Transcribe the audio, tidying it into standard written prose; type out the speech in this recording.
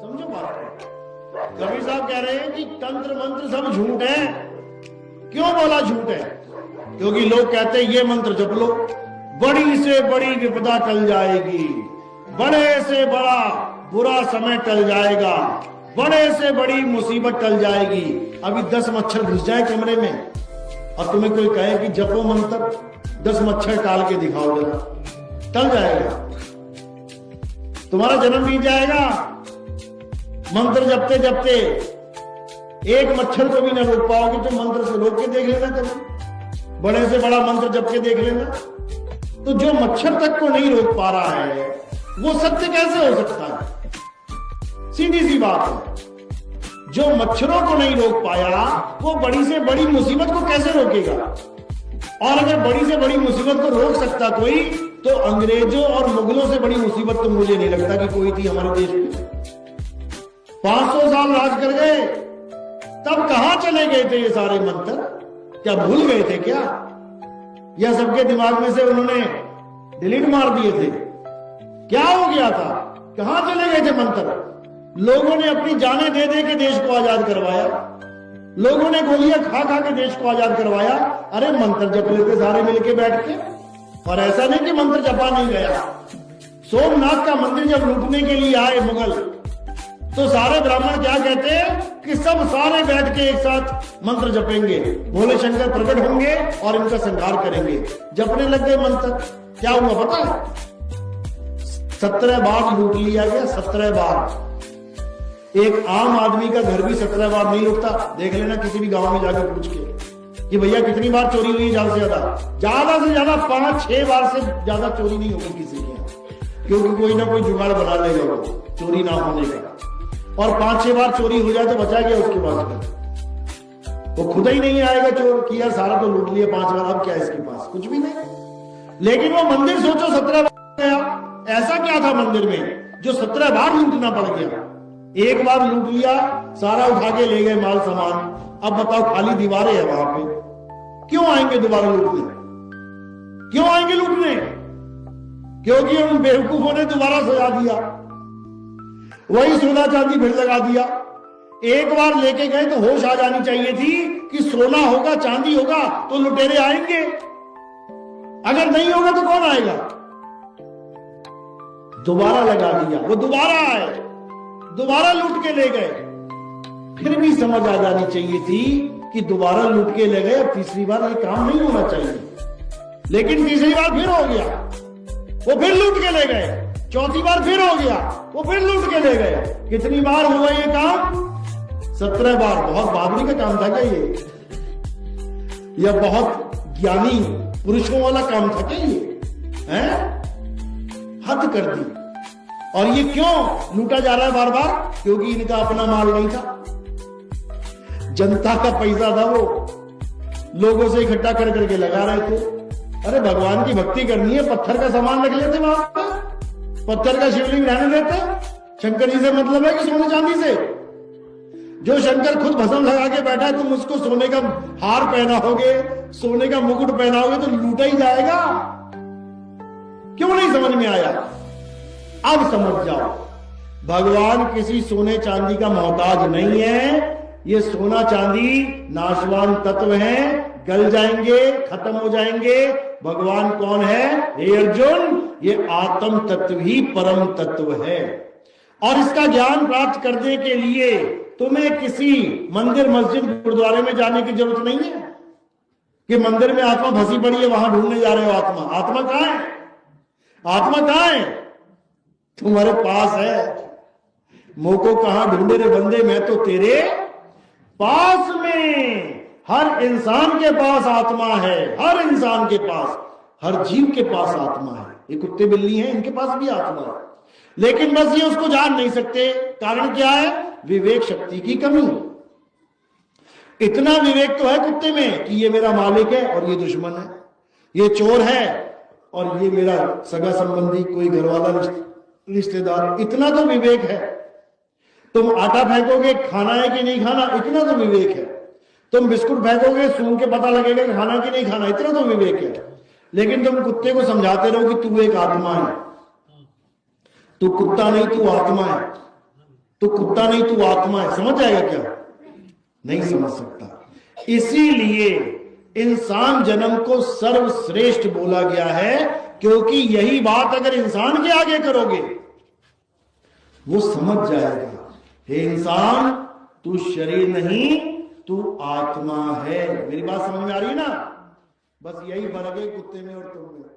समझो बात को। कबीर साहब कह रहे हैं कि तंत्र मंत्र सब झूठ है। क्यों बोला झूठ है? क्योंकि लोग कहते हैं ये मंत्र जप लो, बड़ी से बड़ी विपदा टल जाएगी, बड़े से बड़ा बुरा समय टल जाएगा, बड़े से बड़ी मुसीबत टल जाएगी। अभी 10 मच्छर घुस जाए कमरे में और तुम्हें कोई कहे कि जपो मंत्र, 10 मच्छर टाल के दिखाओ जरा, टल जाएगा, तुम्हारा जन्म बीत जाएगा। मंत्र जपते जपते एक मच्छर को भी ना रोक पाओगे तो मंत्र से रोक के देख लेना, कभी बड़े से बड़ा मंत्र जप के देख लेना। तो जो मच्छर तक को नहीं रोक पा रहा है वो सत्य कैसे हो सकता है? सीधी सी बात है, जो मच्छरों को नहीं रोक पाया वो बड़ी से बड़ी मुसीबत को कैसे रोकेगा? और अगर बड़ी से बड़ी मुसीबत को रोक सकता कोई, तो अंग्रेजों और मुगलों से बड़ी मुसीबत तो मुझे नहीं लगता कि कोई थी हमारे देश में। 500 साल राज कर गए, तब कहां चले गए थे ये सारे मंत्र? क्या भूल गए थे क्या? या सबके दिमाग में से उन्होंने डिलीट मार दिए थे? क्या हो गया था? कहां चले गए थे मंत्र? लोगों ने अपनी जानें दे दे के देश को आजाद करवाया, लोगों ने गोलियां खा खा के देश को आजाद करवाया। अरे मंत्र जप लेते सारे मिलके बैठ के। और ऐसा नहीं कि मंत्र जपा नहीं गया। सोमनाथ का मंदिर जब लूटने के लिए आए मुगल, तो सारे ब्राह्मण क्या कहते हैं कि सब सारे बैठ के एक साथ मंत्र जपेंगे, भोले शंकर प्रकट होंगे और इनका संहार करेंगे। जपने लग गए मंत्र। क्या हुआ पता है? 17 बार लूट लिया गया, 17 बार। एक आम आदमी का घर भी 17 बार नहीं लुटता। देख लेना किसी भी गांव में जाकर पूछ के कि भैया कितनी बार चोरी हुई, ज्यादा से ज्यादा 5-6 बार से ज्यादा चोरी नहीं होगी किसी के यहाँ, क्योंकि कोई ना कोई जुगाड़ बना लेगा वो चोरी ना होने का। और 5-6 बार चोरी हो जाए तो बचा गया उसके पास, वो खुद ही नहीं आएगा चोर कि यार सारा तो लूट लिया 5 बार, अब क्या इसके पास? कुछ भी नहीं। लेकिन वो मंदिर सोचो 17 बार गया। ऐसा क्या था मंदिर में जो 17 बार लूटना पड़ गया? एक बार लूट लिया, सारा उठा के ले गए माल सामान। अब बताओ खाली दीवारें हैं वहां पे, क्यों आएंगे दोबारा लूटने? क्यों आएंगे लूटने? क्योंकि उन बेवकूफों ने दोबारा सजा दिया, वही सोना चांदी फिर लगा दिया। एक बार लेके गए तो होश आ जानी चाहिए थी कि सोना होगा चांदी होगा तो लुटेरे आएंगे, अगर नहीं होगा तो कौन आएगा? दोबारा लगा दिया, वो दोबारा आए, दोबारा लूट के ले गए। फिर भी समझ आ जानी चाहिए थी कि दोबारा लूट के ले गए, तीसरी बार ये काम नहीं होना चाहिए। लेकिन तीसरी बार फिर हो गया, वो फिर लूट के ले गए। चौथी बार फिर हो गया, वो फिर लूट के ले गए। कितनी बार हुआ ये काम? 17 बार। बहुत बहादुरी का काम था क्या ये? यह बहुत ज्ञानी पुरुषों वाला काम था क्या ये? हैं? हद कर दी। और ये क्यों लूटा जा रहा है बार बार? क्योंकि इनका अपना माल नहीं था, जनता का पैसा था, वो लोगों से इकट्ठा कर करके लगा रहे थे। अरे भगवान की भक्ति करनी है, पत्थर का सामान रख लेते वहां पे, पत्थर का शिवलिंग रहने देते। शंकर जी से मतलब है कि सोने चांदी से? जो शंकर खुद भस्म लगा के बैठा है, तुम उसको सोने का हार पहनाओगे, सोने का मुकुट पहनाओगे तो लूटा ही जाएगा। क्यों नहीं समझ में आया? अब समझ जाओ, भगवान किसी सोने चांदी का मोहताज नहीं है। ये सोना चांदी नाशवान तत्व हैं, गल जाएंगे, खत्म हो जाएंगे। भगवान कौन है? हे अर्जुन, ये आत्म तत्व ही परम तत्व है। और इसका ज्ञान प्राप्त करने के लिए तुम्हें किसी मंदिर मस्जिद गुरुद्वारे में जाने की जरूरत नहीं है कि मंदिर में आत्मा फंसी पड़ी है, वहां ढूंढने जा रहे हो आत्मा। आत्मा कहां है? आत्मा कहां है? तुम्हारे पास है। मोको कहां ढूंढे रे बंदे, मैं तो तेरे पास में। हर इंसान के पास आत्मा है, हर इंसान के पास, हर जीव के पास आत्मा है। ये कुत्ते बिल्ली हैं, इनके पास भी आत्मा है, लेकिन बस ये उसको जान नहीं सकते। कारण क्या है? विवेक शक्ति की कमी। इतना विवेक तो है कुत्ते में कि ये मेरा मालिक है और ये दुश्मन है, ये चोर है और ये मेरा सगा संबंधी, कोई घरवाला रिश्तेदार। इतना तो विवेक है। तुम आटा फेंकोगे, खाना है कि नहीं खाना, इतना तो विवेक है। तुम बिस्कुट फेंकोगे, सूंघ के पता लगेगा कि खाना कि नहीं खाना, इतना तो विवेक है। लेकिन तुम कुत्ते को समझाते रहो कि तू एक आत्मा है, तू कुत्ता नहीं, तू आत्मा है। तो कुत्ता नहीं तू आत्मा है, समझ जाएगा क्या? नहीं समझ सकता। इसीलिए इंसान जन्म को सर्वश्रेष्ठ बोला गया है, क्योंकि यही बात अगर इंसान के आगे करोगे वो समझ जाएगा, हे इंसान तू शरीर नहीं तू आत्मा है। मेरी बात समझ में आ रही है ना? बस यही फर्क है कुत्ते में और तुम में।